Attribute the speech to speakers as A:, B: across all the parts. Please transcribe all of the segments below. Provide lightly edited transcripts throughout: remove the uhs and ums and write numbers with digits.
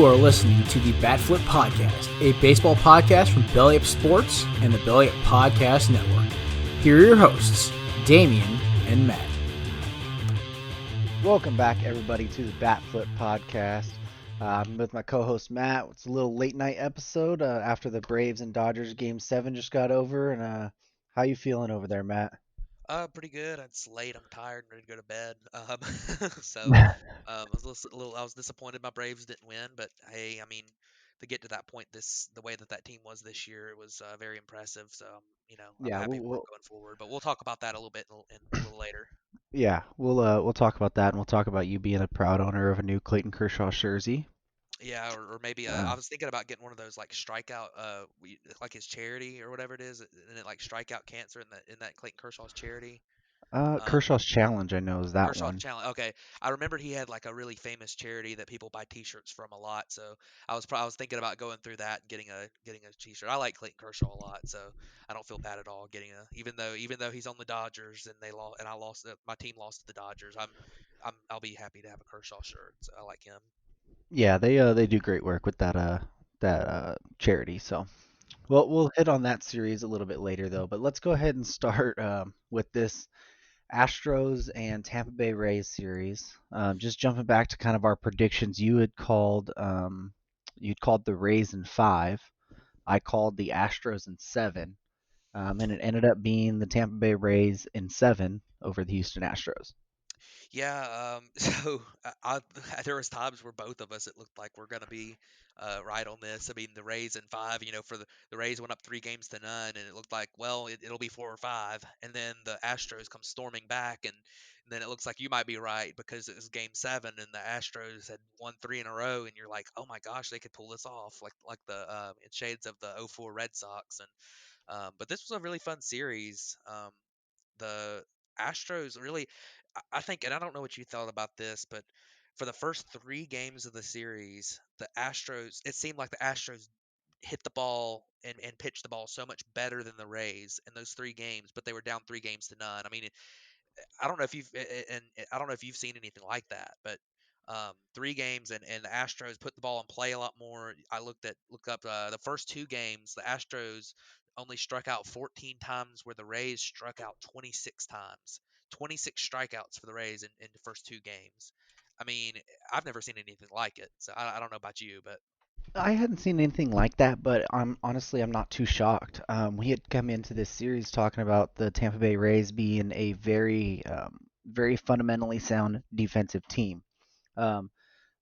A: You are listening to the Bat Flip Podcast, a baseball podcast from Belly Up Sports and the Belly Up Podcast Network. Here are your hosts, Damian and Matt.
B: Welcome back, everybody, to the Bat Flip Podcast. I'm with my co-host, Matt. It's a little late night episode after the Braves and Dodgers Game 7 just got over. And how you feeling over there, Matt?
C: Pretty good. It's late. I'm tired and ready to go to bed. I was I was disappointed my Braves didn't win, but hey, I mean, to get to that point, the way that team was this year, it was very impressive. So, I'm
B: Yeah,
C: happy for it going forward. But we'll talk about that a little bit in a little later.
B: we'll talk about that, and we'll talk about you being a proud owner of a new Clayton Kershaw jersey.
C: Yeah, or maybe
B: Uh,
C: I was thinking about getting one of those like strikeout, like his charity or whatever it is, and it like strikeout cancer in that Clayton Kershaw's charity. Um,
B: Kershaw's Challenge, I know, is that
C: Kershaw's
B: one.
C: challenge. Okay, I remember he had like a really famous charity that people buy T-shirts from a lot. So I was thinking about going through that and getting a T-shirt. I like Clayton Kershaw a lot, so I don't feel bad at all getting a even though he's on the Dodgers and they lost and I lost my team lost to the Dodgers. I'll be happy to have a Kershaw shirt. So I like him.
B: Yeah, they do great work with that charity. So, well, we'll hit on that series a little bit later, though. But let's go ahead and start with this Astros and Tampa Bay Rays series. Just jumping back to kind of our predictions, you'd called the Rays in 5. I called the Astros in 7, and it ended up being the Tampa Bay Rays in 7 over the Houston Astros.
C: Yeah, so there was times where both of us it looked like we're gonna be right on this. I mean, the Rays in 5, for the Rays went up 3 games to none, and it looked like well it'll be 4 or 5, and then the Astros come storming back, and then it looks like you might be right because it was Game 7, and the Astros had won 3 in a row, and you're like, oh my gosh, they could pull this off, like the in shades of the '04 Red Sox, and but this was a really fun series. The Astros really, I think, and I don't know what you thought about this, but for the first 3 games of the series, the Astros, it seemed like the Astros hit the ball and pitched the ball so much better than the Rays in those 3 games, but they were down 3 games to none. I mean, I don't know if I don't know if you've seen anything like that, but 3 games and the Astros put the ball in play a lot more. I looked up the first 2 games. The Astros only struck out 14 times, where the Rays struck out 26 times. 26 strikeouts for the Rays in the first 2 games. I mean, I've never seen anything like it. So I don't know about you, but
B: I hadn't seen anything like that, but I'm not too shocked. We had come into this series talking about the Tampa Bay Rays being a very fundamentally sound defensive team. Um,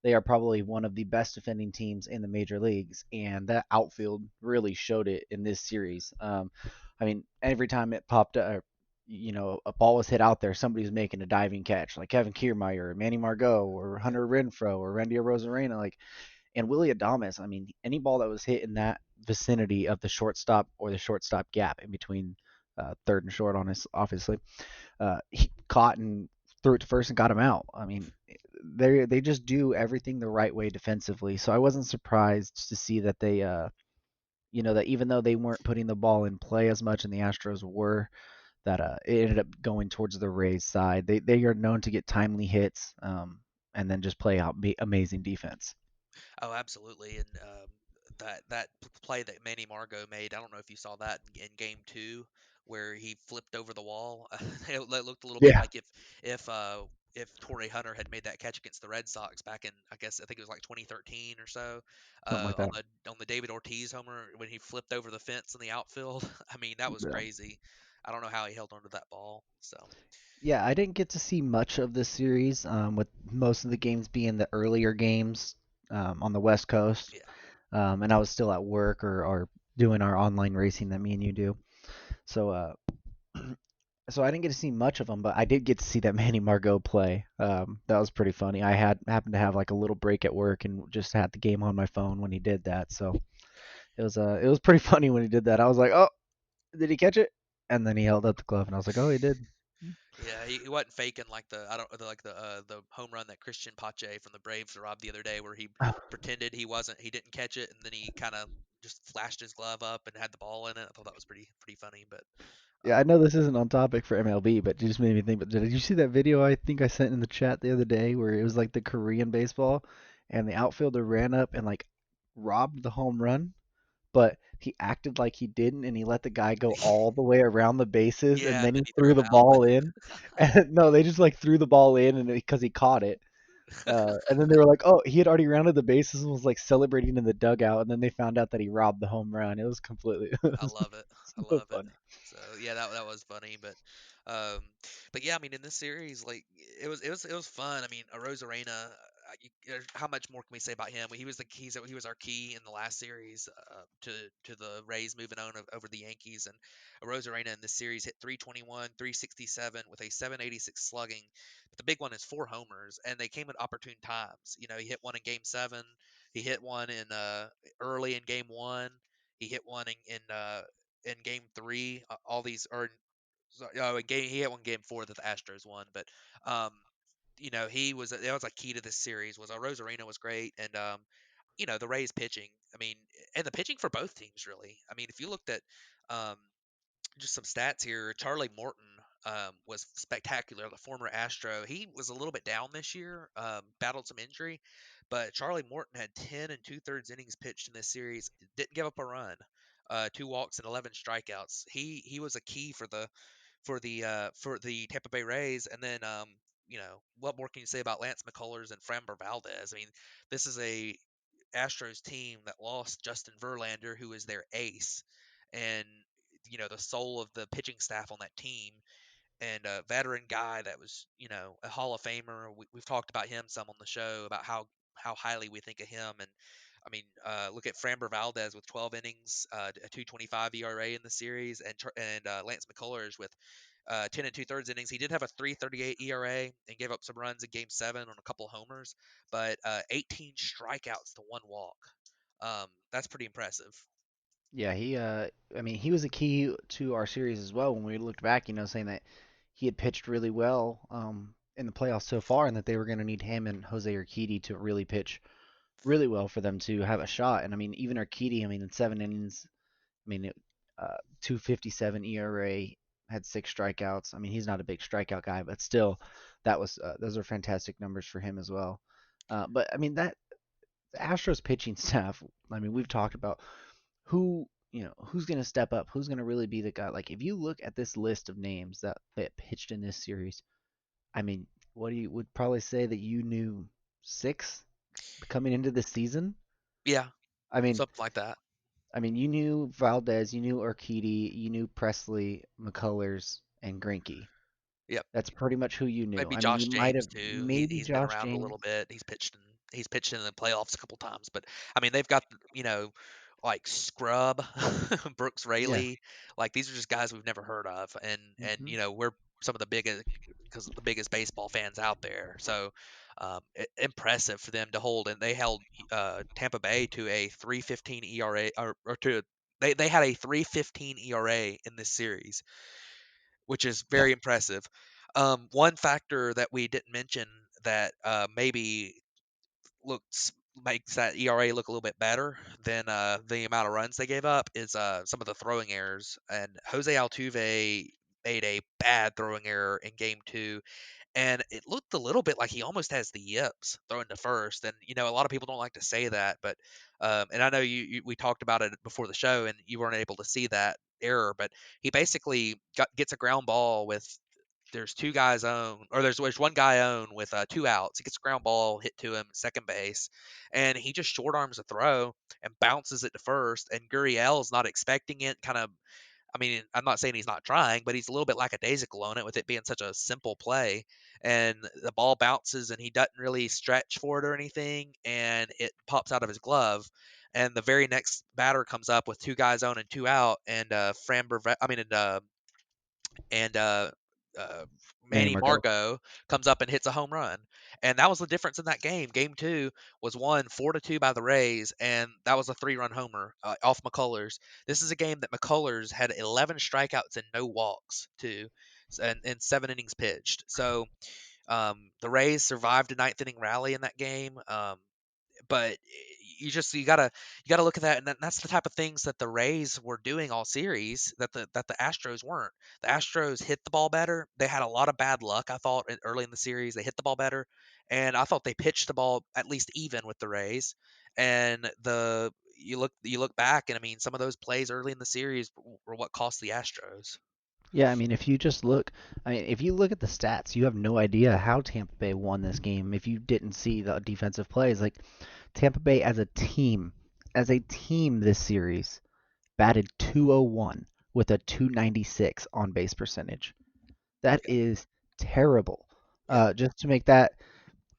B: they are probably one of the best defending teams in the major leagues, and that outfield really showed it in this series. I mean, every time it popped up, a ball was hit out there, somebody's making a diving catch, like Kevin Kiermaier, or Manny Margot, or
C: yeah.
B: Hunter Renfroe, or Randy Arozarena, and Willie Adames. I mean, any ball that was hit in that vicinity of the shortstop or the shortstop gap in between third and short, obviously, he caught and threw it to first and got him out. I mean, they just do everything the right way defensively. So I wasn't surprised to see that that even though they weren't putting the ball in play as much, and the Astros were, that it ended up going towards the Rays side. They are known to get timely hits, and then just play out amazing defense.
C: Oh, absolutely. And that play that Manny Margot made, I don't know if you saw that in Game 2, where he flipped over the wall. It looked a little bit
B: Yeah,
C: like if Torrey Hunter had made that catch against the Red Sox back in, I think it was like 2013 or so,
B: something like that.
C: on the David Ortiz homer when he flipped over the fence in the outfield. I mean, that was
B: Yeah.
C: crazy. I don't know how he held onto that ball. So
B: Yeah, I didn't get to see much of this series, with most of the games being the earlier games on the West Coast,
C: yeah.
B: and I was still at work or doing our online racing that me and you do. So, so I didn't get to see much of them, but I did get to see that Manny Margot play. That was pretty funny. I happened to have like a little break at work and just had the game on my phone when he did that. So it was pretty funny when he did that. I was like, oh, did he catch it? And then he held up the glove, and I was like, oh, he did.
C: Yeah, he wasn't faking like the home run that Christian Pache from the Braves robbed the other day, where he pretended he didn't catch it, and then he kind of just flashed his glove up and had the ball in it. I thought that was pretty funny, but
B: Yeah, I know this isn't on topic for MLB, but it just made me think. But did you see that video I think I sent in the chat the other day where it was like the Korean baseball, and the outfielder ran up and like robbed the home run, but he acted like he didn't, and he let the guy go all the way around the bases, and
C: Yeah, and
B: then
C: then
B: he
C: he threw
B: threw
C: him
B: the
C: out.
B: ball in. And no, they just like threw the ball in, and because he caught it. And then they were like, "Oh, he had already rounded the bases and was like celebrating in the dugout." And then they found out that he robbed the home run. It was completely, it
C: I
B: was
C: love it. I
B: so
C: love it.
B: funny.
C: So yeah, that was funny, um, but yeah, I mean, in this series, like it was fun. I mean, Arozarena, how much more can we say about him? He was our key in the last series to the Rays moving on over the Yankees, and Arozarena in this series hit 321, 367 with a 786 slugging. But the big one is 4 homers, and they came at opportune times. You know, he hit one in Game 7. He hit one in early in Game 1. He hit one in Game 3. All these are he hit one Game 4 that the Astros won, but um, that was a key to this series. Was Rosarino was great, and the Rays pitching. I mean, and the pitching for both teams really. I mean, if you looked at um, just some stats here. Charlie Morton was spectacular. The former Astro. He was a little bit down this year, battled some injury, but Charlie Morton had 10 and 2/3 innings pitched in this series. Didn't give up a run. 2 walks and 11 strikeouts. He was a key for the Tampa Bay Rays. And then what more can you say about Lance McCullers and Framber Valdez? I mean, this is a Astros team that lost Justin Verlander, who is their ace, and the soul of the pitching staff on that team, and a veteran guy that was a Hall of Famer. We've talked about him some on the show about how highly we think of him, and I mean, look at Framber Valdez with 12 innings, a 2.25 ERA in the series, and Lance McCullers with 10 and 2/3 innings. He did have a 3.38 ERA and gave up some runs in Game 7 on a couple homers, but 18 strikeouts to 1 walk. That's pretty impressive.
B: Yeah, I mean, he was a key to our series as well when we looked back, saying that he had pitched really well in the playoffs so far, and that they were going to need him and Jose Urquidy to really pitch really well for them to have a shot. And I mean, even Urquidy, I mean, in 7 innings, I mean, 2.57 ERA, had 6 strikeouts. I mean, he's not a big strikeout guy, but still, those are fantastic numbers for him as well. But I mean, that the Astros pitching staff. I mean, we've talked about who's going to step up, who's going to really be the guy. Like, if you look at this list of names that pitched in this series, I mean, what do you would probably say that you knew six coming into the season?
C: Yeah,
B: I mean,
C: something like that.
B: you knew Valdez, you knew Urquidy, you knew Presley, McCullers, and Greinke.
C: Yep.
B: That's pretty much who you knew.
C: Maybe
B: I mean, you
C: Josh
B: might
C: James
B: have
C: too.
B: maybe
C: He's been
B: Josh
C: around a
B: James.
C: little bit. He's pitched in the playoffs a couple times, but I mean they've got like Scrub, Brooks
B: Yeah.
C: Raley, like these are just guys we've never heard of, and
B: Hmm.
C: we're some of the biggest because the biggest baseball fans out there. So impressive for them to hold, and they held Tampa Bay to a 3.15 ERA or to they had a 3.15 ERA in this series, which is
B: Yeah.
C: very impressive. One factor that we didn't mention that maybe looks makes that ERA look a little bit better than the amount of runs they gave up is some of the throwing errors. And Jose Altuve made a bad throwing error in Game 2, and it looked a little bit like he almost has the yips throwing to first. And a lot of people don't like to say that, but and I know we talked about it before the show, and you weren't able to see that error, but he basically gets a ground ball with there's two guys on, or there's one guy on with 2 outs. He gets a ground ball hit to him second base, and he just short arms a throw and bounces it to first. And Gurriel's not expecting it, kind of. I mean, I'm not saying he's not trying, but he's a little bit lackadaisical on it with it being such a simple play. And the ball bounces and he doesn't really stretch for it or anything, and it pops out of his glove. And the very next batter comes up with 2 guys on and 2 out, and and
B: Manny
C: Manny
B: Margot.
C: Margot comes up and hits a home run, and that was the difference in that game. Game 2 was won 4-2 by the Rays, and that was a 3-run homer off McCullers. This is a game that McCullers had 11 strikeouts and no walks too, and 7 innings pitched. So the Rays survived a ninth inning rally in that game. But you gotta look at that, and that's the type of things that the Rays were doing all series that the Astros weren't. The Astros hit the ball better. They had a lot of bad luck, I thought, early in the series. They hit the ball better, and I thought they pitched the ball at least even with the Rays. And you look back, and I mean, some of those plays early in the series were what cost the Astros.
B: Yeah, I mean, if you just look, I mean, if you look at the stats, you have no idea how Tampa Bay won this game if you didn't see the defensive plays. Like Tampa Bay as a team this series batted 201 with a 296 on base percentage. That
C: Yeah,
B: is terrible.
C: yeah.
B: Just to make that,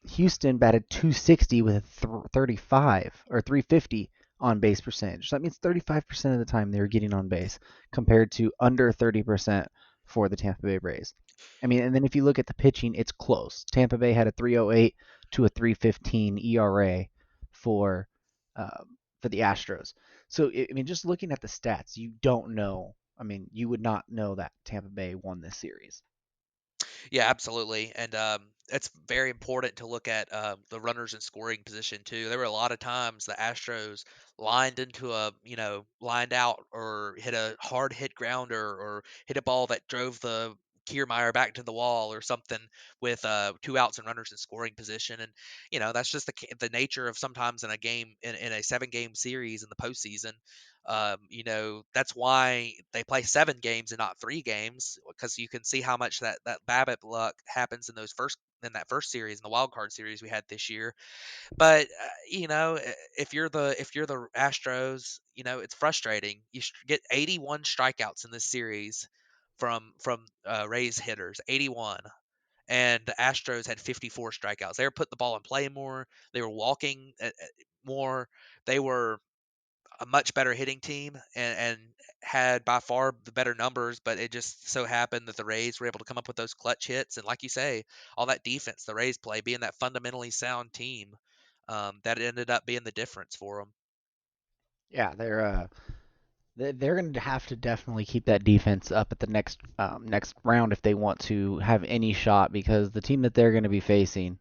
B: Houston batted 260 with a 35 or 350 on base percentage. So that means 35% of the time they were getting on base compared to under 30% for the Tampa Bay Rays. I mean, and then if you look at the pitching, it's close. Tampa Bay had a 308 to a 315 ERA for for the Astros. So I mean, just looking at the stats, you don't know. I mean, you would not know that Tampa Bay won this series.
C: Yeah, absolutely. And it's very important to look at the runners in scoring position too. There were a lot of times the Astros lined out or hit a hard hit grounder or hit a ball that drove the Kiermaier back to the wall or something with two outs and runners in scoring position. And that's just the nature of sometimes in a game in a 7 game series in the postseason. That's why they play 7 games and not 3 games, because you can see how much that BABIP luck happens in that first series, in the wild card series we had this year. But if you're the Astros, it's frustrating. Get 81 strikeouts in this series from Rays hitters, 81. And the Astros had 54 strikeouts. They were putting the ball in play more. They were walking more. They were a much better hitting team and had by far the better numbers, but it just so happened that the Rays were able to come up with those clutch hits. And like you say, all that defense the Rays play, being that fundamentally sound team, that ended up being the difference for them.
B: Yeah, they're going to have to definitely keep that defense up at the next round if they want to have any shot, because the team that they're going to be facing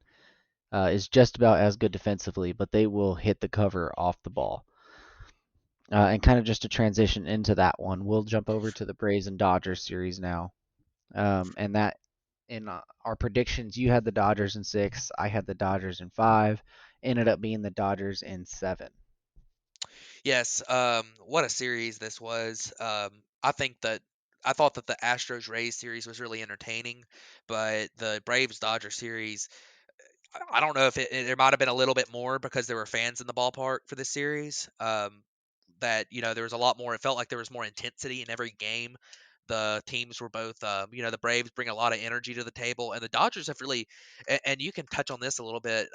B: is just about as good defensively, but they will hit the cover off the ball. And kind of just to transition into that one, we'll jump over to the Braves and Dodgers series now. And that in our predictions, you had the Dodgers in 6, I had the Dodgers in 5, ended up being the Dodgers in 7.
C: Yes, what a series this was. I thought that the Astros Rays series was really entertaining, but the Braves Dodger series, I don't know if there might have been a little bit more because there were fans in the ballpark for this series. That there was a lot more. It felt like there was more intensity in every game. The teams were both, the Braves bring a lot of energy to the table, and the Dodgers have really, and you can touch on this a little bit,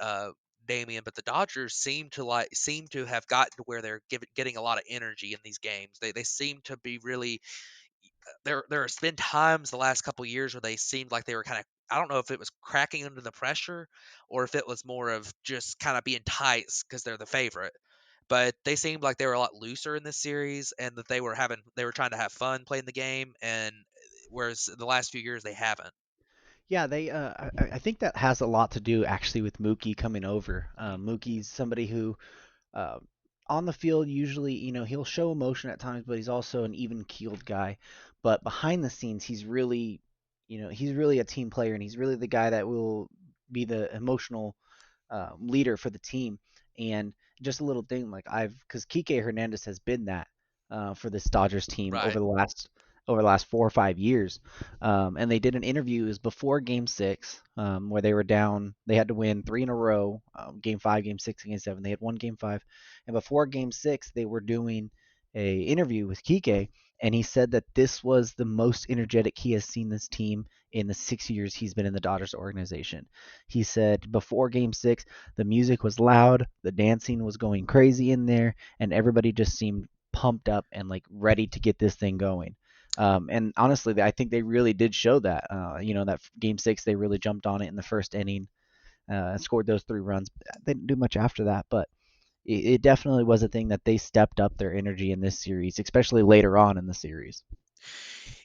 C: Damian, but the Dodgers seem to have gotten to where they're getting a lot of energy in these games. They seem to be really there has been times the last couple years where they seemed like they were kind of, I don't know if it was cracking under the pressure or if it was more of just kind of being tight because they're the favorite. But they seemed like they were a lot looser in this series, and that they were trying to have fun playing the game, and whereas the last few years they haven't.
B: Yeah, I think that has a lot to do actually with Mookie coming over. Mookie's somebody who uh, on the field usually, he'll show emotion at times, but he's also an even-keeled guy. But behind the scenes, he's really a team player, and he's really the guy that will be the emotional leader for the team. And just a little thing, like because Kike Hernandez has been that for this Dodgers team
C: Right.
B: over the last 4 or 5 years. And they did an interview, it was before Game 6, where they were down. They had to win 3 in a row, Game 5, Game 6, and Game 7. They had won Game 5, and before Game 6, they were doing a interview with Kike, and he said that this was the most energetic he has seen this team in the 6 years he's been in the Dodgers organization. He said before Game 6, the music was loud, the dancing was going crazy in there, and everybody just seemed pumped up and like ready to get this thing going. And honestly, I think they really did show that. That Game 6, they really jumped on it in the first inning and scored those 3 runs. They didn't do much after that, but it definitely was a thing that they stepped up their energy in this series, especially later on in the series.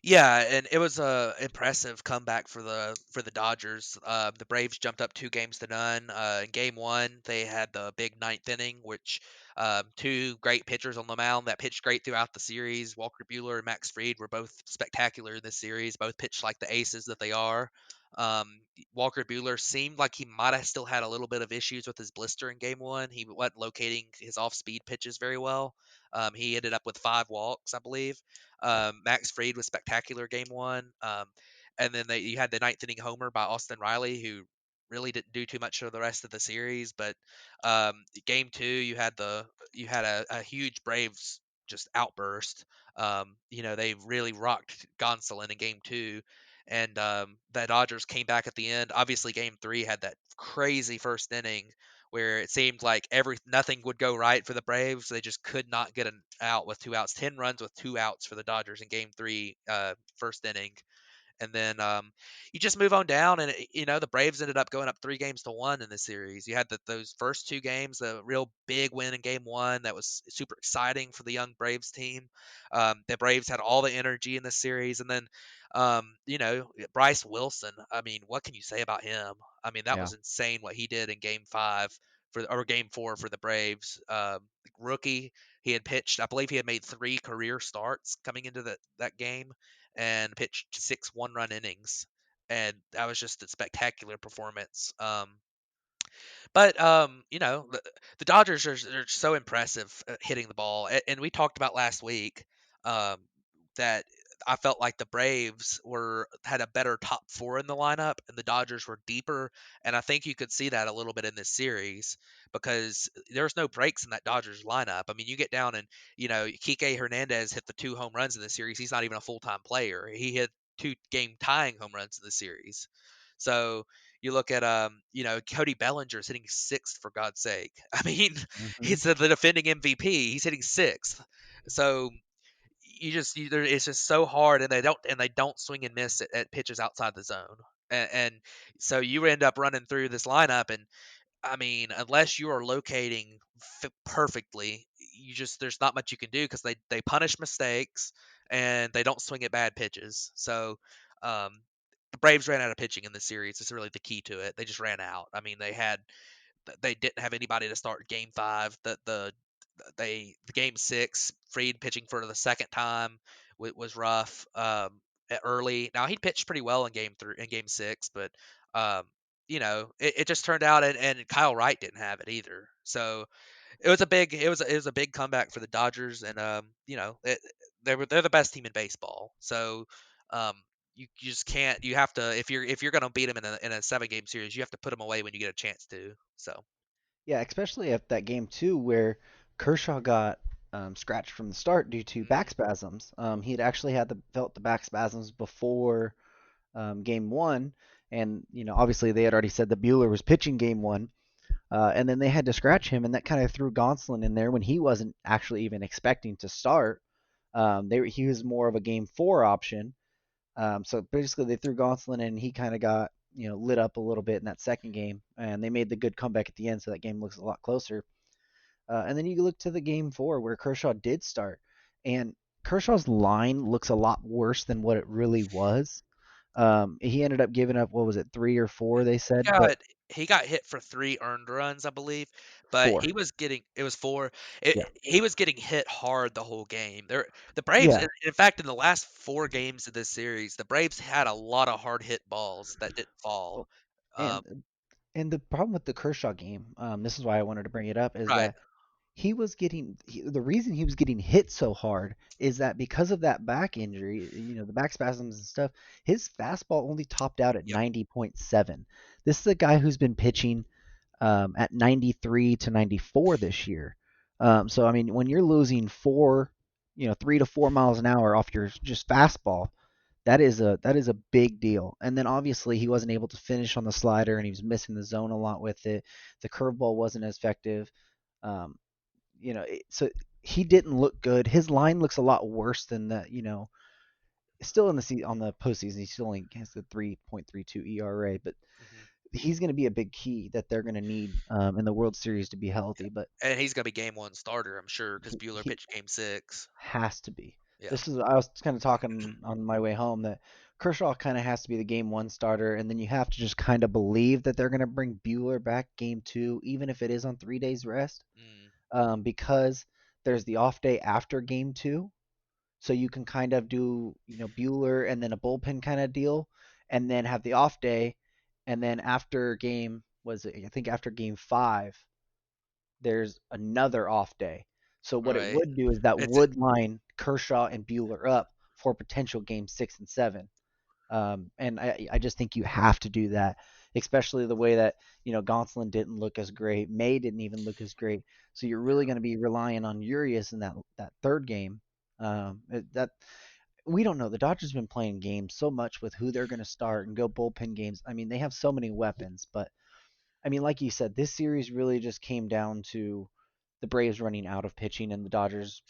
C: Yeah, and it was a impressive comeback for the Dodgers. The Braves jumped up 2 games to none. In Game One, they had the big ninth inning, which two great pitchers on the mound that pitched great throughout the series. Walker Buehler and Max Fried were both spectacular in this series. Both pitched like the aces that they are. Walker Buehler seemed like he might have still had a little bit of issues with his blister in Game One. He wasn't locating his off-speed pitches very well. He ended up with 5 walks, I believe. Max Fried was spectacular Game One, and then you had the ninth inning homer by Austin Riley, who really didn't do too much for the rest of the series. But Game Two, you had a huge Braves just outburst. They really rocked Gonsolin in Game Two, and the Dodgers came back at the end. Obviously, Game Three had that crazy first inning where it seemed like nothing would go right for the Braves. They just could not get an out with 2 outs. 10 runs with 2 outs for the Dodgers in Game Three, first inning. And then you just move on down, and the Braves ended up going up 3 games to 1 in the series. You had those first 2 games, the real big win in Game One that was super exciting for the young Braves team. The Braves had all the energy in the series, and then Bryce Wilson. I mean, what can you say about him? I mean, that
B: Yeah.
C: was insane what he did in Game Five or Game Four for the Braves. Rookie, he had pitched. I believe he had made 3 career starts coming into that game and pitched 6 1-run innings, and that was just a spectacular performance. But the Dodgers are so impressive hitting the ball, and we talked about last week um, that I felt like the Braves had a better top four in the lineup, and the Dodgers were deeper. And I think you could see that a little bit in this series because there's no breaks in that Dodgers lineup. I mean, you get down and Kike Hernandez hit the 2 home runs in the series. He's not even a full time player. He hit 2 game tying home runs in the series. So you look at Cody Bellinger's hitting sixth for God's sake. I mean,
B: Hmm.
C: he's the defending MVP. He's hitting sixth. So it's just so hard, and they don't swing and miss at pitches outside the zone, and so you end up running through this lineup, and I mean, unless you are locating perfectly, there's not much you can do because they punish mistakes and they don't swing at bad pitches. So um, the Braves ran out of pitching in this series. It's really the key to it. They just ran out. I mean, they didn't have anybody to start Game Five. The Game Six, Fried pitching for the second time was rough early. Now he pitched pretty well in Game Six, but um, it just turned out, and Kyle Wright didn't have it either. So it was a big comeback for the Dodgers, and they're the best team in baseball. So um, you just can't. You have to if you're gonna beat them in a 7 game series, you have to put them away when you get a chance to. So
B: Yeah, especially at that game too, where Kershaw got scratched from the start due to back
C: mhm,
B: spasms. He had actually felt the back spasms before game one, and obviously they had already said that Bueller was pitching game one, and then they had to scratch him, and that kind of threw Gonsolin in there when he wasn't actually even expecting to start. He was more of a game four option. So basically, they threw Gonsolin in, and he kind of got lit up a little bit in that second game, and they made the good comeback at the end, so that game looks a lot closer. And then you look to the game four where Kershaw did start, and Kershaw's line looks a lot worse than what it really was. He ended up giving up, what was it, three or four, they
C: he
B: said, but
C: got he got hit for 3 earned runs, I believe, but
B: four.
C: he was getting it was four.
B: Yeah.
C: He was getting hit hard the whole game. The Braves,
B: Yeah.
C: in fact, in the last 4 games of this series, the Braves had a lot of hard hit balls that didn't fall.
B: Well,
C: Um,
B: and the problem with the Kershaw game, this is why I wanted to bring it up, is
C: right.
B: that the reason he was getting hit so hard is that because of that back injury, the back spasms and stuff, his fastball only topped out at
C: Yep.
B: 90.7. This is a guy who's been pitching at 93 to 94 this year. So I mean, when you're losing 3 to 4 miles an hour off your just fastball, that is a big deal. And then obviously he wasn't able to finish on the slider, and he was missing the zone a lot with it. The curveball wasn't as effective. Um, so he didn't look good. His line looks a lot worse than that. Still on the postseason, he still only has the 3.32 ERA, but
C: Mhm.
B: he's going to be a big key that they're going to need in the World Series to be healthy. But
C: And he's gonna be Game 1 starter, I'm sure, because
B: he,
C: Bueller
B: he
C: pitched Game 6.
B: has to be.
C: Yeah.
B: I was kind of talking on my way home that Kershaw kind of has to be the game one starter, and then you have to just kind of believe that they're going to bring Bueller back game two, even if it is on 3 days rest,
C: Mm,
B: because there's the off day after game two, so you can kind of do Bueller and then a bullpen kind of deal, and then have the off day, and then after game was it, I think after game five there's another off day. So what it
C: right.
B: would do is that
C: It's a,
B: would line Kershaw and Bueller up for potential game six and seven. And I just think you have to do that, especially the way that Gonsolin didn't look as great, May didn't even look as great. So you're really
C: yeah.
B: going to be relying on Urias in that third game. That we don't know. The Dodgers have been playing games so much with who they're going to start and go bullpen games. I mean, they have so many weapons, but I mean, like you said, this series really just came down to the Braves running out of pitching and the Dodgers,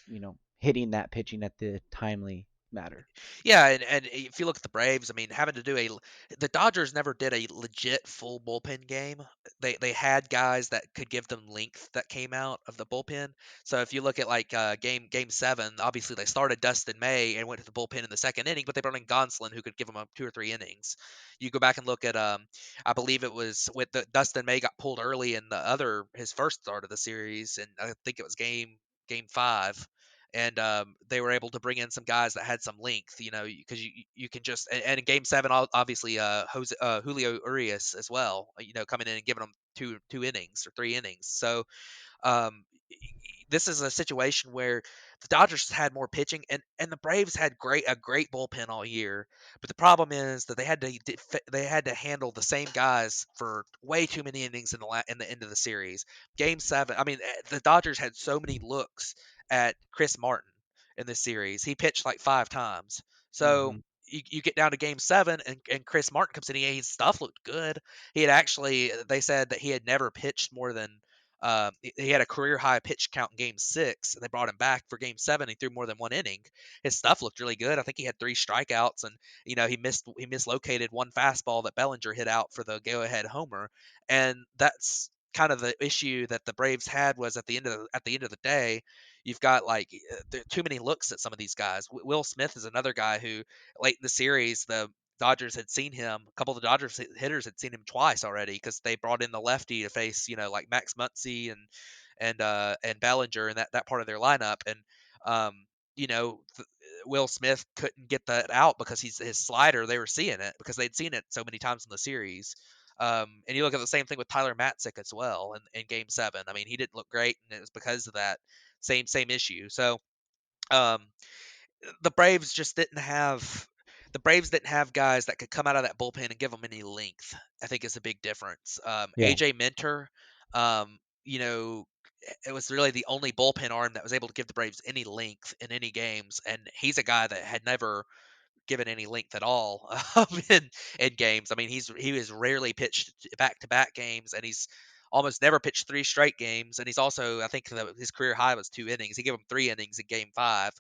B: hitting that pitching at the timely matter.
C: Yeah, and if you look at the Braves, I mean, having to do the Dodgers never did a legit full bullpen game. They had guys that could give them length that came out of the bullpen. So if you look at like game seven, obviously they started Dustin May and went to the bullpen in the second inning, but they brought in Gonsolin who could give them up 2 or 3 innings. You go back and look at I believe it was with the Dustin May got pulled early in the other his first start of the series, and I think it was game five, and they were able to bring in some guys that had some length, because you can just and in Game Seven, obviously, Julio Urias as well, coming in and giving them two innings or 3 innings. So um, this is a situation where the Dodgers had more pitching, and the Braves had a great bullpen all year. But the problem is that they had to handle the same guys for way too many innings in the end of the series. Game seven, I mean, the Dodgers had so many looks at Chris Martin in this series. He pitched like 5 times. So
B: Hmm.
C: you get down to game seven, and Chris Martin comes in. His stuff looked good. He had actually, they said that he had never pitched more than he had a career high pitch count in game six, and they brought him back for game seven. He threw more than 1 inning. His stuff looked really good. I think he had 3 strikeouts, and he mislocated one fastball that Bellinger hit out for the go ahead homer. And that's kind of the issue that the Braves had was at the end of the day, you've got like there are too many looks at some of these guys. Will Smith is another guy who late in the series the Dodgers had seen him. A couple of the Dodgers hitters had seen him twice already because they brought in the lefty to face, like Max Muncy and Bellinger and that part of their lineup. And um, you know, th- Will Smith couldn't get that out because his slider. They were seeing it because they'd seen it so many times in the series. And you look at the same thing with Tyler Matzik as well in Game Seven. I mean, he didn't look great, and it was because of that same issue. So um, the Braves just didn't have the Braves didn't have guys that could come out of that bullpen and give them any length. I think is a big difference.
B: Yeah.
C: AJ Minter, um, you know, it was really the only bullpen arm that was able to give the Braves any length in any games, and he's a guy that had never given any length at all in games. I mean, he was rarely pitched back to back games, and he's almost never pitched 3 straight games. And he's also, I think, his career high was 2 innings. He gave him 3 innings in Game Five.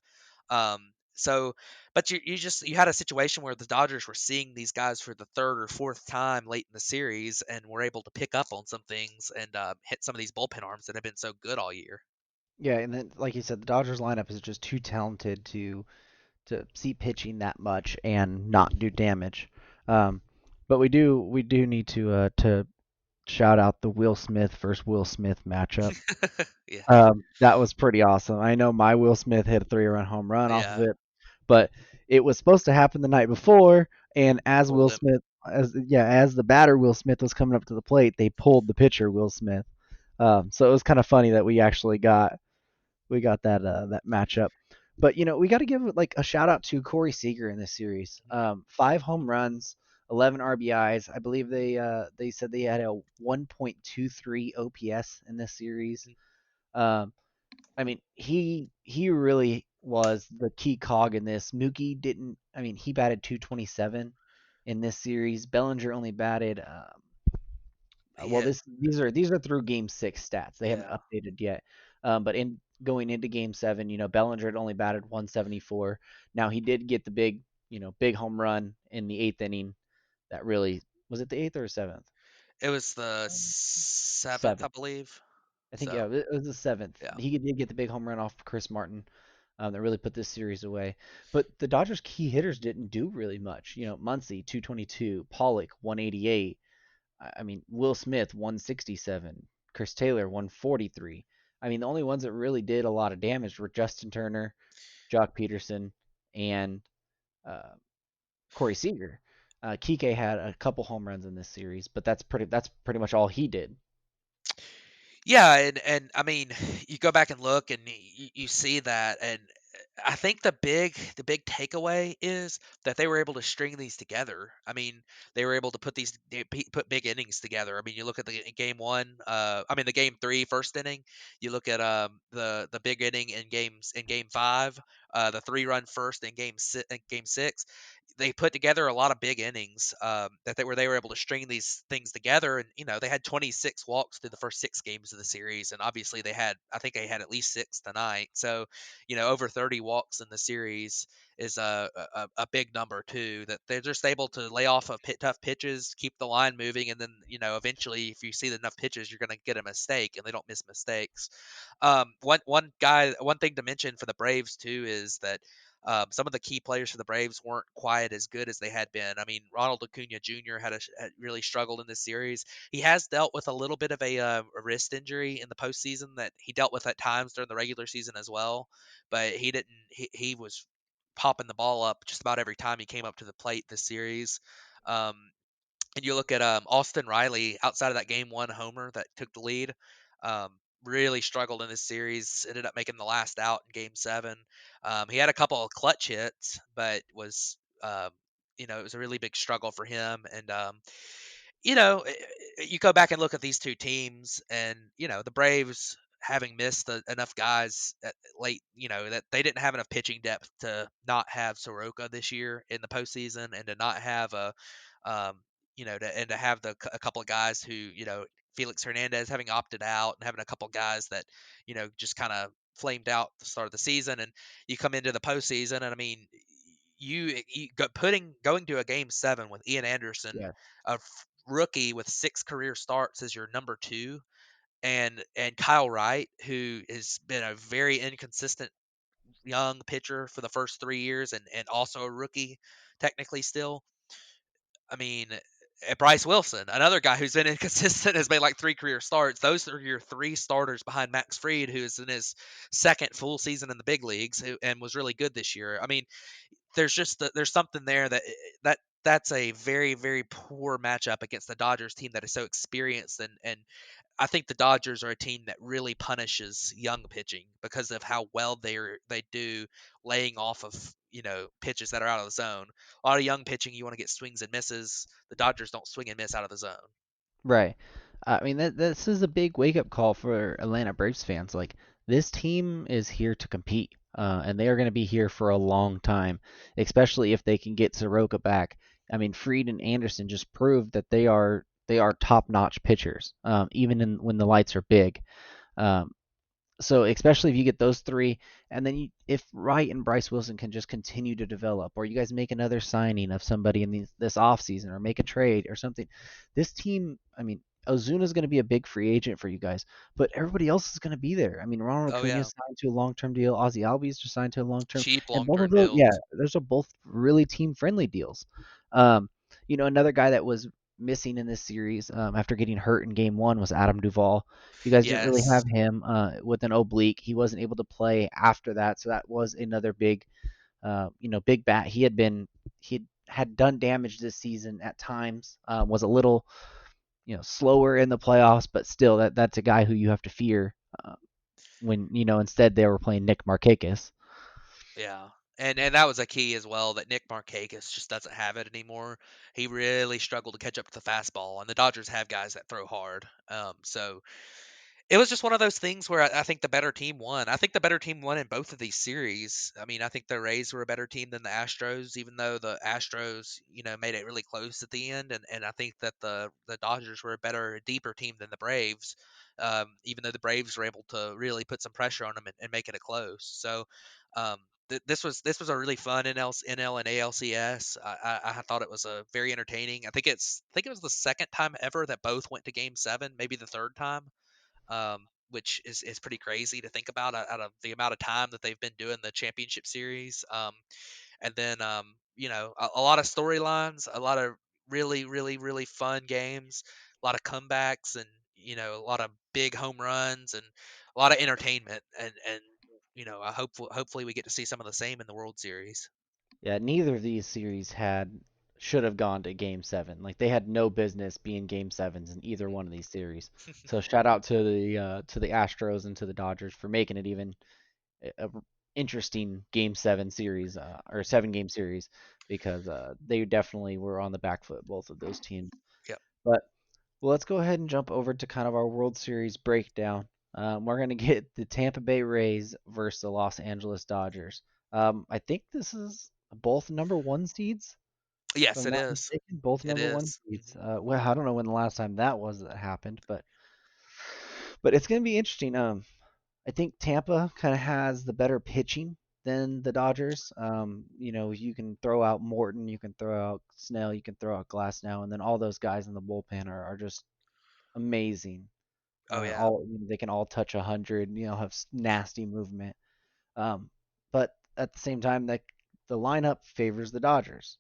C: So, but you had a situation where the Dodgers were seeing these guys for the third or fourth time late in the series, and were able to pick up on some things and hit some of these bullpen arms that have been so good all year.
B: Yeah, and then like you said, the Dodgers lineup is just too talented to see pitching that much and not do damage. Um, but we do need to shout out the Will Smith versus Will Smith matchup.
C: Yeah,
B: That was pretty awesome. I know my Will Smith hit a 3-run home run off of
C: yeah,
B: it, but it was supposed to happen the night before, and as
C: pulled
B: Will
C: him.
B: Smith, as the batter Will Smith was coming up to the plate, they pulled the pitcher Will Smith. So it was kind of funny that we got that matchup. But we got to give like a shout out to Corey Seager in this series. 5 home runs, 11 RBIs. I believe they said they had a 1.23 OPS in this series. Um, I mean, he really was the key cog in this. Mookie didn't. I mean, he batted 227 in this series. Bellinger only batted.
C: He
B: Well,
C: hit,
B: these are through Game Six stats. They haven't
C: yeah.
B: updated yet. But in going into Game Seven, Bellinger had only batted 174. Now he did get the big home run in the eighth inning. That really was it the eighth or seventh?
C: It was the seventh, I
B: Seventh.
C: believe.
B: I think
C: So
B: yeah, it was the seventh.
C: yeah,
B: He did get the big home run off Chris Martin. that really put this series away. But the Dodgers' key hitters didn't do really much. Muncy 222, Pollock 188. I mean, Will Smith 167, Chris Taylor 143. I mean, the only ones that really did a lot of damage were Justin Turner, Jock Peterson, and uh, Corey Seager. Kike had a couple home runs in this series, but that's pretty much all he did.
C: Yeah, and I mean, you go back and look, and you see that, and I think the big takeaway is that they were able to string these together. I mean, they were able to put big innings together. I mean, you look at the game one, I mean the game three first inning. You look at the big inning in game five, the 3-run first in game six. They put together a lot of big innings, that they were able to string these things together, and they had 26 walks through the first 6 games of the series, and obviously I think they had at least six tonight. So over 30 walks in the series is a big number too. That they're just able to lay off of tough pitches, keep the line moving, and then eventually, if you see enough pitches, you're going to get a mistake, and they don't miss mistakes. One thing to mention for the Braves too is that some of the key players for the Braves weren't quite as good as they had been. I mean, Ronald Acuna Jr. had really struggled in this series. He has dealt with a little bit of a wrist injury in the postseason that he dealt with at times during the regular season as well, but he didn't. He was popping the ball up just about every time he came up to the plate this series. Um, and you look at Austin Riley outside of that game one homer that took the lead. Um, really struggled in this series. Ended up making the last out in game seven. He had a couple of clutch hits, but it was a really big struggle for him. And you know, eh, you go back and look at these two teams, and the Braves having missed enough guys late, that they didn't have enough pitching depth to not have Soroka this year in the postseason, and to not have um, to have a couple of guys who, Felix Hernandez having opted out, and having a couple of guys that, just kind of flamed out at the start of the season, and you come into the postseason, and I mean, going to a game seven with Ian Anderson,
B: Yeah.
C: a rookie with 6 career starts as your number two, and Kyle Wright, who has been a very inconsistent young pitcher for the first 3 years, and also a rookie technically still. I mean, Bryce Wilson, another guy who's been inconsistent, has made like 3 career starts. Those are your 3 starters behind Max Fried, who is in his second full season in the big leagues, and was really good this year. I mean, there's something there that's a very, very poor matchup against the Dodgers team that is so experienced, and I think the Dodgers are a team that really punishes young pitching because of how well they do laying off of pitches that are out of the zone. A lot of young pitching, you want to get swings and misses. The Dodgers don't swing and miss out of the zone.
B: Right. I mean, this is a big wake up call for Atlanta Braves fans. Like, this team is here to compete, and they are going to be here for a long time, especially if they can get Soroka back. I mean, Fried and Anderson just proved that they are top notch pitchers, even when the lights are big. Um, so especially if you get those three, and then if Wright and Bryce Wilson can just continue to develop, or you guys make another signing of somebody in this offseason, or make a trade or something, this team, I mean, Ozuna's going to be a big free agent for you guys, but everybody else is going to be there. I mean, Ronald
C: Oh
B: Acuna
C: yeah,
B: signed to a long-term deal. Ozzy Albies just signed to a long-term,
C: cheap
B: and
C: long
B: both of
C: term
B: those, yeah,
C: deals.
B: those are both really team-friendly deals. Um, another guy that was missing in this series after getting hurt in game one was Adam Duvall. You guys didn't really
C: Yes.
B: have him with an oblique. He wasn't able to play after that, so that was another big, big bat. He had done damage this season at times. Was a little, slower in the playoffs, but still, that's a guy who you have to fear. When instead they were playing Nick Markakis.
C: Yeah. And that was a key as well, that Nick Markakis just doesn't have it anymore. He really struggled to catch up to the fastball, and the Dodgers have guys that throw hard. So it was just one of those things where I think the better team won. I think the better team won in both of these series. I mean, I think the Rays were a better team than the Astros, even though the Astros, made it really close at the end. And I think that the Dodgers were a better, deeper team than the Braves, even though the Braves were able to really put some pressure on them, and make it a close. So um, this was a really fun NL and ALCS. I thought it was a very entertaining. I think it was the second time ever that both went to Game 7, maybe the third time. which is pretty crazy to think about out of the amount of time that they've been doing the championship series. And then a lot of storylines, a lot of really really really fun games, a lot of comebacks, and a lot of big home runs and a lot of entertainment. And I hopefully we get to see some of the same in the World Series.
B: Yeah, neither of these series should have gone to Game 7. Like they had no business being Game 7s in either one of these series. So shout out to the Astros and to the Dodgers for making it even a interesting Game 7 series or 7-game series because they definitely were on the back foot, both of those teams.
C: Yep.
B: But well, let's go ahead and jump over to kind of our World Series breakdown. We're going to get the Tampa Bay Rays versus the Los Angeles Dodgers. I think this is both number one seeds, if
C: Yes,
B: I'm
C: it
B: not
C: is.
B: mistaken. Both
C: It
B: number one
C: is.
B: seeds. Well, I don't know when the last time that was that happened, but it's going to be interesting. I think Tampa kind of has the better pitching than the Dodgers. You can throw out Morton, you can throw out Snell, you can throw out Glass now, and then all those guys in the bullpen are just amazing.
C: Oh yeah.
B: All they can all touch 100. Have nasty movement. But at the same time, the lineup favors the Dodgers.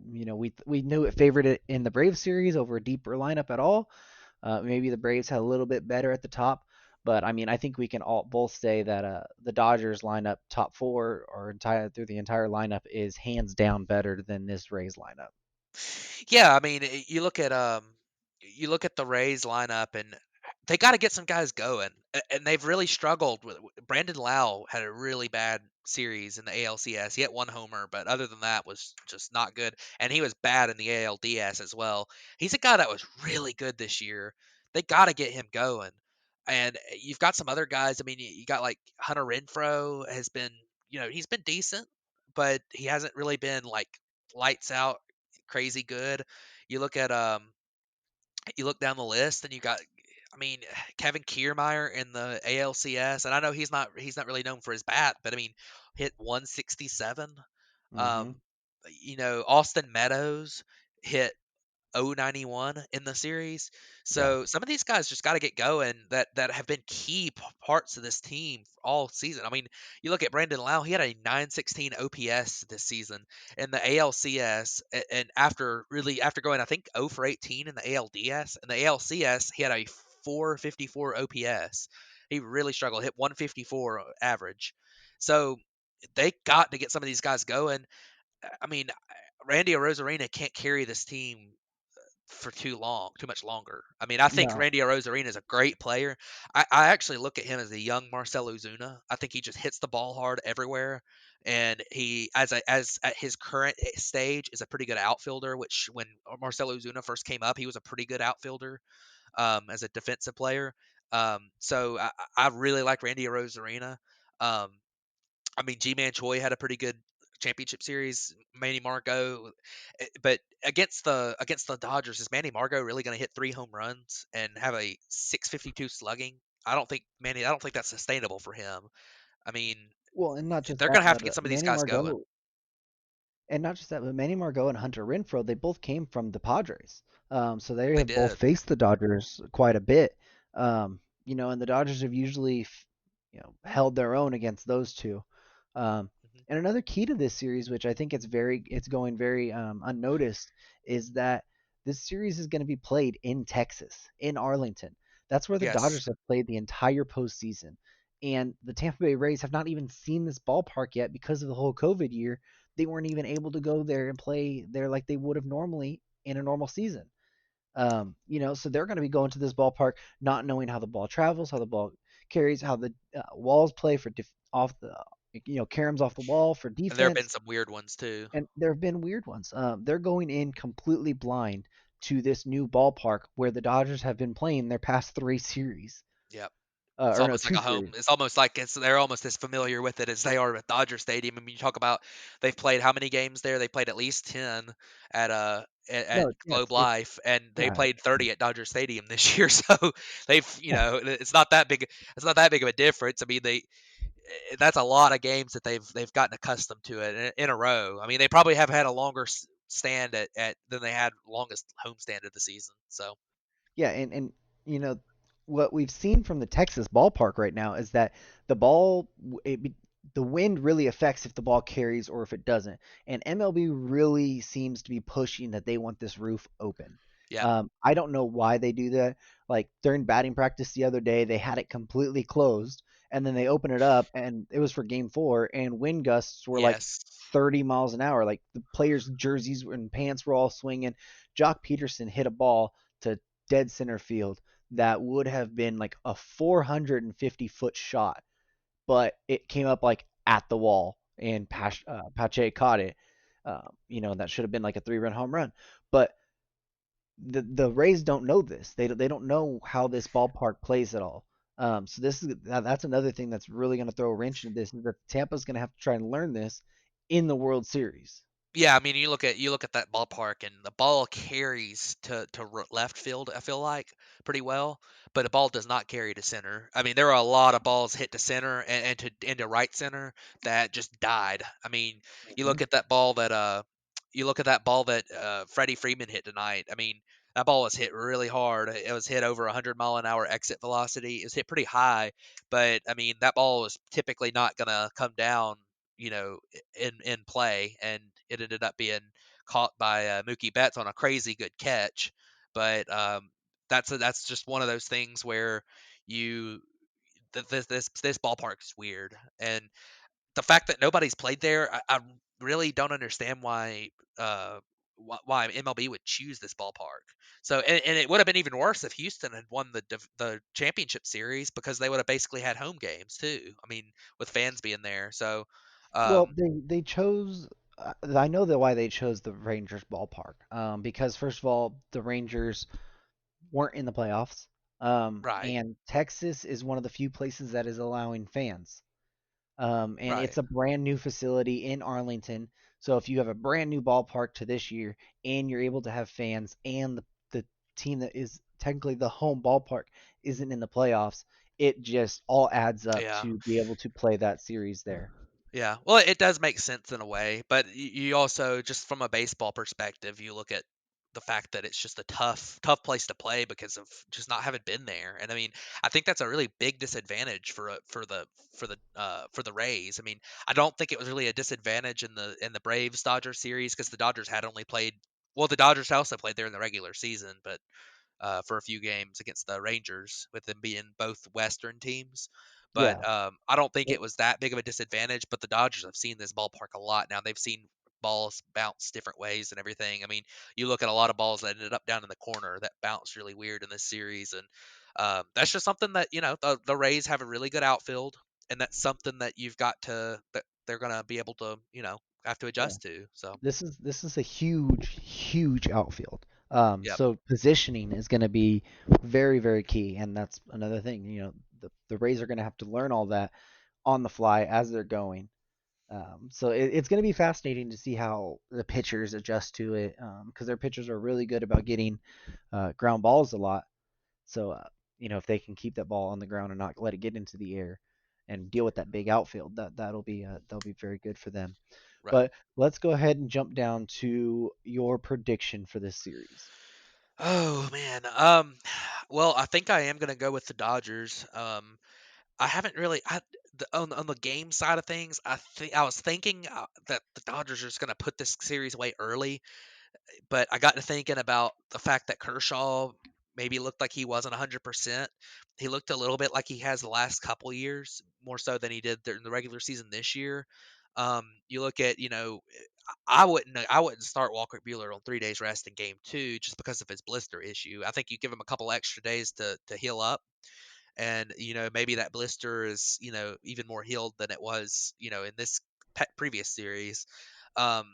B: We knew it favored it in the Braves series over a deeper lineup at all. Maybe the Braves had a little bit better at the top, but I mean, I think we can all both say that the Dodgers lineup, top four or through the entire lineup, is hands down better than this Rays lineup.
C: Yeah, I mean, you look at the Rays lineup, and they got to get some guys going, and they've really struggled with. Brandon Lau had a really bad series in the ALCS. He had one homer, but other than that, was just not good. And he was bad in the ALDS as well. He's a guy that was really good this year. They got to get him going. And you've got some other guys. I mean, you got like Hunter Renfro has been, he's been decent, but he hasn't really been like lights out crazy good. You look at you look down the list and you got, I mean, Kevin Kiermaier in the ALCS, and I know he's not really known for his bat, but I mean, hit 167. Um,
B: Mm-hmm.
C: Austin Meadows hit 091 in the series.
B: Yeah.
C: So some of these guys just got to get going that have been key parts of this team all season. I mean, you look at Brandon Lau, he had a 916 OPS this season in the ALCS, and after going I think 0 for 18 in the ALDS, in the ALCS he had a 454 OPS. He really struggled, hit 154 average. So they got to get some of these guys going. I mean, Randy Arozarena can't carry this team for too much longer. I mean, I think
B: No.
C: Randy Arozarena is a great player. I actually look at him as a young Marcell Ozuna. I think he just hits the ball hard everywhere, and he, as at his current stage, is a pretty good outfielder. Which when Marcell Ozuna first came up, he was a pretty good outfielder as a defensive player. So I really like Randy Arozarena. Um, I mean, G-Man Choi had a pretty good championship series. Manny Margot, but against the Dodgers, is Manny Margot really going to hit 3 home runs and have a 652 slugging? I don't think that's sustainable for him. I mean,
B: Well, and not just
C: they're going
B: that,
C: to have to
B: but
C: get some of these
B: Manny
C: guys going.
B: Margot. And not just that, but Manny Margot and Hunter Renfro, they both came from the Padres. So they
C: They
B: have both
C: did.
B: faced the Dodgers quite a bit. And the Dodgers have usually, held their own against those two. Um,
C: Mhm.
B: and another key to this series, which I think it's going very unnoticed, is that this series is going to be played in Texas, in Arlington. That's where the
C: Yes,
B: Dodgers have played the entire postseason. And the Tampa Bay Rays have not even seen this ballpark yet because of the whole COVID year. They weren't even able to go there and play there like they would have normally in a normal season. So they're going to be going to this ballpark not knowing how the ball travels, how the ball carries, how the walls play for off the caroms off the wall for
C: and there have been
B: defense,
C: some weird ones too.
B: and there have been weird ones. They're going in completely blind to this new ballpark where the Dodgers have been playing their past three series,
C: Yep. It's
B: or no,
C: almost like
B: two
C: a home.
B: series.
C: It's almost like they're almost as familiar with it as they are with Dodger Stadium. I mean, you talk about they've played how many games there? They played at least 10 at
B: No, yeah,
C: Globe Life, and they
B: yeah,
C: played 30 at Dodger Stadium this year. So they've, it's not that big. It's not that big of a difference. I mean, that's a lot of games that they've gotten accustomed to it in a row. I mean, they probably have had a longer stand at than they had longest home stand of the season. So
B: yeah, and you know what we've seen from the Texas ballpark right now is that the ball, the wind really affects if the ball carries or if it doesn't. And MLB really seems to be pushing that they want this roof open.
C: Yeah.
B: I don't know why they do that. Like during batting practice the other day, they had it completely closed, and then they open it up, and it was for Game 4, and wind gusts were like
C: Yes.
B: 30 miles an hour. Like the players' jerseys and pants were all swinging. Jock Peterson hit a ball to dead center field that would have been like a 450-foot shot, but it came up like at the wall, and Pache caught it. That should have been like a 3-run home run. But the Rays don't know this. They don't know how this ballpark plays at all. So that's another thing that's really going to throw a wrench into this. Is that Tampa's going to have to try and learn this in the World Series.
C: Yeah, I mean, you look at that ballpark, and the ball carries to left field. I feel like pretty well, but the ball does not carry to center. I mean, there are a lot of balls hit to center and to right center that just died. I mean, you
B: Mm-hmm.
C: look at that ball that Freddie Freeman hit tonight. I mean, that ball was hit really hard. It was hit over 100-mile-an-hour exit velocity. It was hit pretty high, but I mean, that ball was typically not gonna come down, in play, and it ended up being caught by Mookie Betts on a crazy good catch. But that's just one of those things where you this ballpark is weird, and the fact that nobody's played there, I really don't understand uh, why MLB would choose this ballpark. So, and it would have been even worse if Houston had won the championship series, because they would have basically had home games too. I mean, with fans being there. So,
B: Well,
C: um,
B: they chose. I know that why they chose the Rangers ballpark. Because first of all, the Rangers weren't in the playoffs.
C: right,
B: And Texas is one of the few places that is allowing fans. And
C: right.
B: it's a brand new facility in Arlington. So if you have a brand new ballpark to this year, and you're able to have fans, and the team that is technically the home ballpark isn't in the playoffs, it just all adds up
C: Yeah.
B: to be able to play that series there.
C: Yeah. Well, it does make sense in a way, but you also, just from a baseball perspective, you look at the fact that it's just a tough place to play because of just not having been there. And I mean, I think that's a really big disadvantage for the Rays. I mean, I don't think it was really a disadvantage in the Braves Dodgers series, because the Dodgers had only played, well, the Dodgers also played there in the regular season, but for a few games against the Rangers, with them being both Western teams.
B: Yeah.
C: But I don't think it was that big of a disadvantage. But the Dodgers have seen this ballpark a lot now. They've seen balls bounce different ways and everything. I mean, you look at a lot of balls that ended up down in the corner that bounced really weird in this series, and that's just something that, the Rays have a really good outfield, and that's something that they're gonna be able to, have to
B: Yeah.
C: adjust to. So,
B: This is a huge outfield.
C: yep,
B: So positioning is going to be very, very key, and that's another thing. The Rays are going to have to learn all that on the fly as they're going. So it's going to be fascinating to see how the pitchers adjust to it, because their pitchers are really good about getting ground balls a lot. So if they can keep that ball on the ground and not let it get into the air and deal with that big outfield, that'll be very good for them.
C: right.
B: But let's go ahead and jump down to your prediction for this series.
C: Oh man. Well, I think I am gonna go with the Dodgers. I haven't really on the game side of things. I was thinking that the Dodgers are just gonna put this series away early, but I got to thinking about the fact that Kershaw maybe looked like he wasn't 100%. He looked a little bit like he has the last couple years, more so than he did during the regular season this year. You look at, I wouldn't start Walker Bueller on 3 days rest in game 2, just because of his blister issue. I think you give him a couple extra days to heal up, and maybe that blister is, even more healed than it was, in this previous series. Um,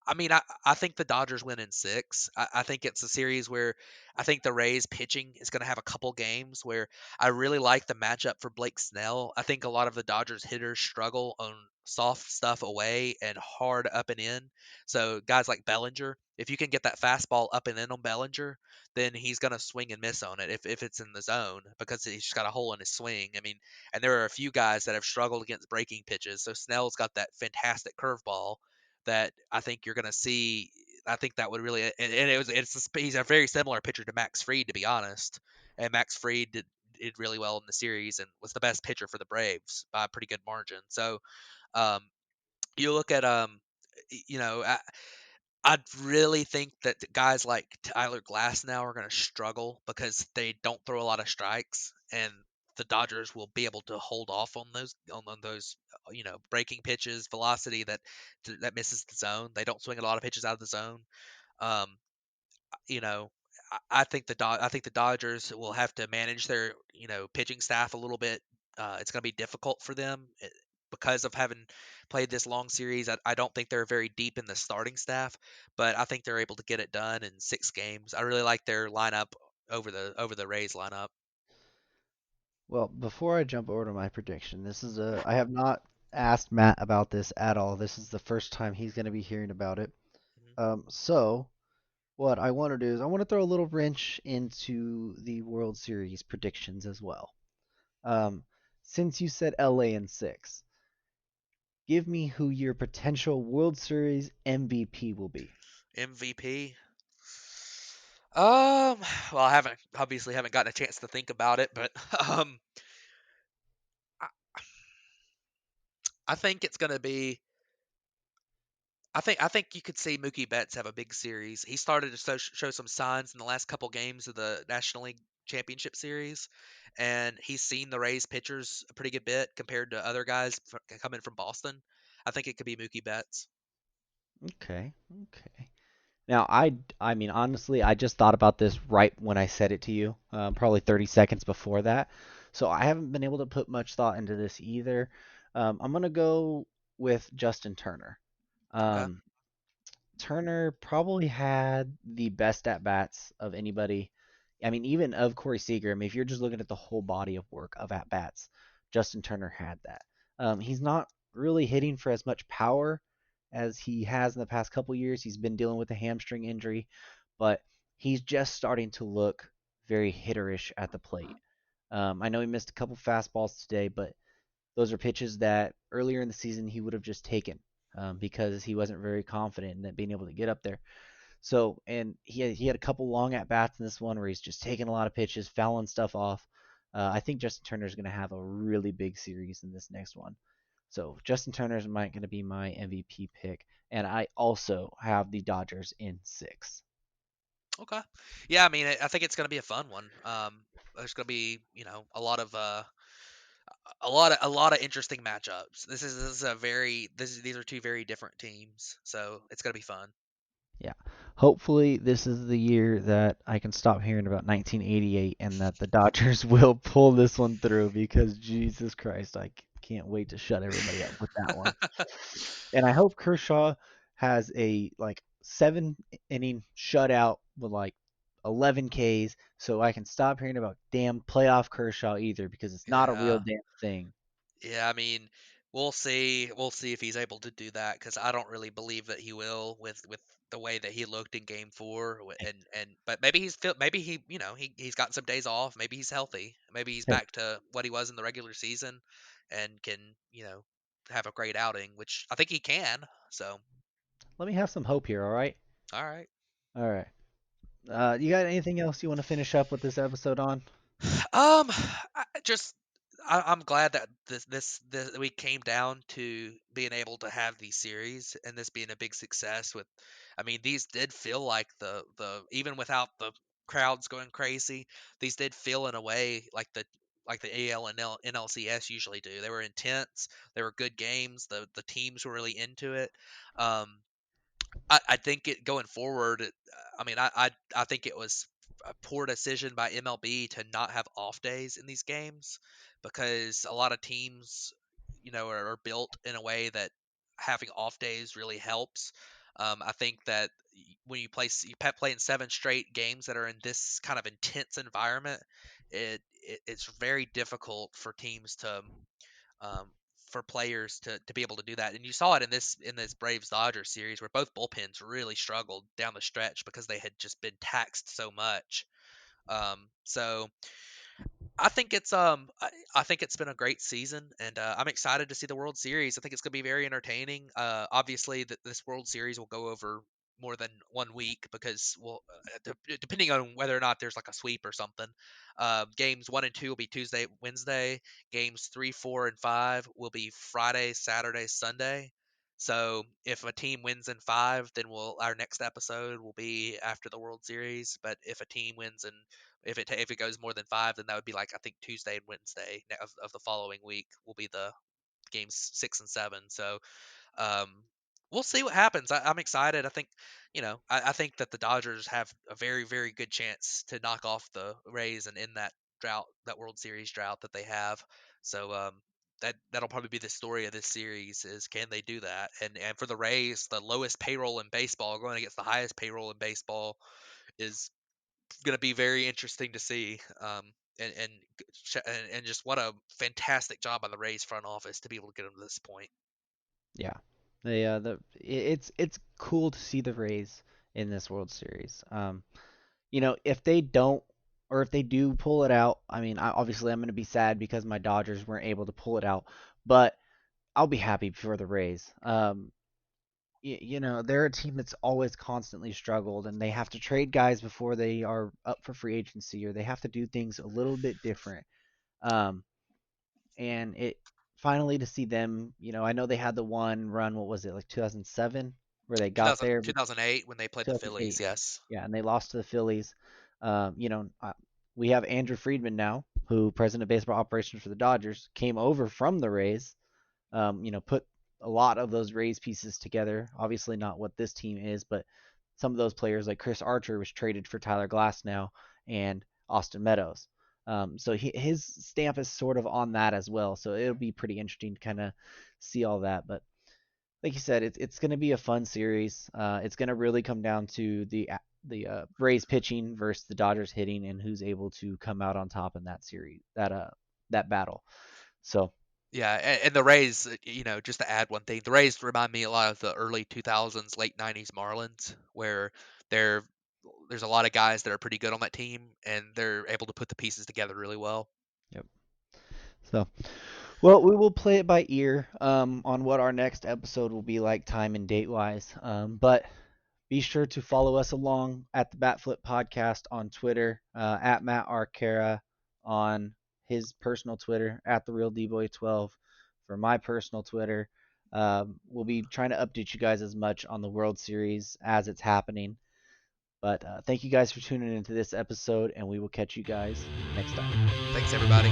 C: I mean, I think the Dodgers win in 6. I think it's a series where I think the Rays pitching is going to have a couple games where I really like the matchup for Blake Snell. I think a lot of the Dodgers hitters struggle on soft stuff away and hard up and in. So guys like Bellinger, if you can get that fastball up and in on Bellinger, then he's going to swing and miss on it if it's in the zone, because he's just got a hole in his swing. I mean, and there are a few guys that have struggled against breaking pitches. So Snell's got that fantastic curveball that I think you're going to see. I think that would really, and he's a very similar pitcher to Max Fried, to be honest. and Max Fried did really well in the series and was the best pitcher for the Braves by a pretty good margin. So um, you look at you know, I really think that guys like Tyler Glass now are going to struggle because they don't throw a lot of strikes, and the Dodgers will be able to hold off on those breaking pitches, velocity that misses the zone. They don't swing a lot of pitches out of the zone. Um, you know, I think I think the Dodgers will have to manage their pitching staff a little bit. It's going to be difficult for them because of having played this long series. I don't think they're very deep in the starting staff, but I think they're able to get it done in 6 games. I really like their lineup over the Rays lineup.
B: Well, before I jump over to my prediction, I have not asked Matt about this at all. This is the first time he's going to be hearing about it.
C: Mhm.
B: So what I want to do is I want to throw a little wrench into the World Series predictions as well. Um, since you said LA in 6, give me who your potential World Series MVP will be.
C: MVP. Um, well, I haven't gotten a chance to think about it, but um, I, I think it's going to be. I think you could see Mookie Betts have a big series. He started to show some signs in the last couple games of the National League Championship Series, and he's seen the Rays pitchers a pretty good bit compared to other guys coming from Boston. I think it could be Mookie Betts.
B: Okay, okay. Now, I mean, honestly, I just thought about this right when I said it to you, probably 30 seconds before that. So I haven't been able to put much thought into this either. I'm gonna go with Justin Turner.
C: Okay.
B: Um, Turner probably had the best at bats of anybody. I mean, even of Corey Seager. I mean, if you're just looking at the whole body of work of at bats, Justin Turner had that. He's not really hitting for as much power as he has in the past couple years. He's been dealing with a hamstring injury, but he's just starting to look very hitterish at the plate. I know he missed a couple fastballs today, but those are pitches that earlier in the season he would have just taken because he wasn't very confident in that being able to get up there. So, and he had a couple long at bats in this one where he's just taking a lot of pitches, fouling stuff off. I think Justin Turner's going to have a really big series in this next one. So Justin Turner's might going to be my MVP pick, and I also have the Dodgers in 6.
C: Okay. Yeah, I mean, I think it's going to be a fun one. There's going to be a lot of interesting matchups. These are two very different teams, so it's going to be fun.
B: Yeah. Hopefully, this is the year that I can stop hearing about 1988 and that the Dodgers will pull this one through because Jesus Christ, I can't wait to shut everybody up with that one. And I hope Kershaw has a like 7 inning shutout with like 11 Ks so I can stop hearing about damn playoff Kershaw either because it's not a real
C: Yeah.
B: damn thing.
C: Yeah, I mean, we'll see. We'll see if he's able to do that because I don't really believe that he will with the way that he looked in Game 4. But maybe maybe he's gotten some days off. Maybe he's healthy. Maybe he's
B: Hey,
C: back to what he was in the regular season, and can have a great outing, which I think he can. So,
B: let me have some hope here, all right?
C: all right.
B: All right. You got anything else you want to finish up with this episode on?
C: I'm glad that this we came down to being able to have these series and this being a big success. I mean, these did feel like the even without the crowds going crazy, these did feel in a way like the AL and NLCS usually do. They were intense. They were good games. The teams were really into it. Um, I think it going forward. I mean, I think it was a poor decision by MLB to not have off days in these games because a lot of teams, are built in a way that having off days really helps. I think that when play in 7 straight games that are in this kind of intense environment, it's very difficult for teams to um, for players to be able to do that. And you saw it in this Braves Dodgers series where both bullpens really struggled down the stretch because they had just been taxed so much. So I think it's been a great season, and I'm excited to see the World Series. I think it's going to be very entertaining. Obviously, that this World Series will go over more than 1 week because depending on whether or not there's like a sweep or something. Games 1 and 2 will be Tuesday, Wednesday. Games 3, 4, and 5 will be Friday, Saturday, Sunday. So if a team wins in 5, then our next episode will be after the World Series. But if a team wins and if it goes more than 5, then that would be like I think Tuesday and Wednesday of the following week will be the games 6 and 7. So um, we'll see what happens. I'm excited. I think, I think that the Dodgers have a very, very good chance to knock off the Rays and end that drought, that World Series drought that they have. So that'll probably be the story of this series is can they do that? And for the Rays, the lowest payroll in baseball going against the highest payroll in baseball is going to be very interesting to see. And, and and just what a fantastic job by the Rays front office to be able to get them to this point.
B: Yeah, it's cool to see the Rays in this World Series. If they don't or if they do pull it out, I mean, obviously I'm going to be sad because my Dodgers weren't able to pull it out, but I'll be happy for the Rays. They're a team that's always constantly struggled, and they have to trade guys before they are up for free agency, or they have to do things a little bit different. Um, and it finally to see them, I know they had the one run, what was it, like 2007, where they got
C: 2000,
B: there,
C: 2008 when they played the Phillies,
B: 2008,
C: yes.
B: yeah, and they lost to the Phillies. Um, you know, uh, we have Andrew Friedman now, who president of baseball operations for the Dodgers, came over from the Rays. Put a lot of those Rays pieces together. Obviously, not what this team is, but some of those players, like Chris Archer, was traded for Tyler Glasnow and Austin Meadows. So his stamp is sort of on that as well. So it'll be pretty interesting to kind of see all that. But like you said, it's going to be a fun series. It's going to really come down to the Rays pitching versus the Dodgers hitting, and who's able to come out on top in that series, that battle. So
C: Yeah, and the Rays, just to add one thing, the Rays remind me a lot of the early 2000s, late 90s Marlins, where they're there's a lot of guys that are pretty good on that team, and they're able to put the pieces together really well.
B: yep. So well, we will play it by ear on what our next episode will be like, time and date wise. But be sure to follow us along at the Batflip Podcast on Twitter, at Matt Arcara on his personal Twitter, at the Real DBoy12 for my personal Twitter. We'll be trying to update you guys as much on the World Series as it's happening. But thank you guys for tuning into this episode, and we will catch you guys next time.
C: Thanks, everybody.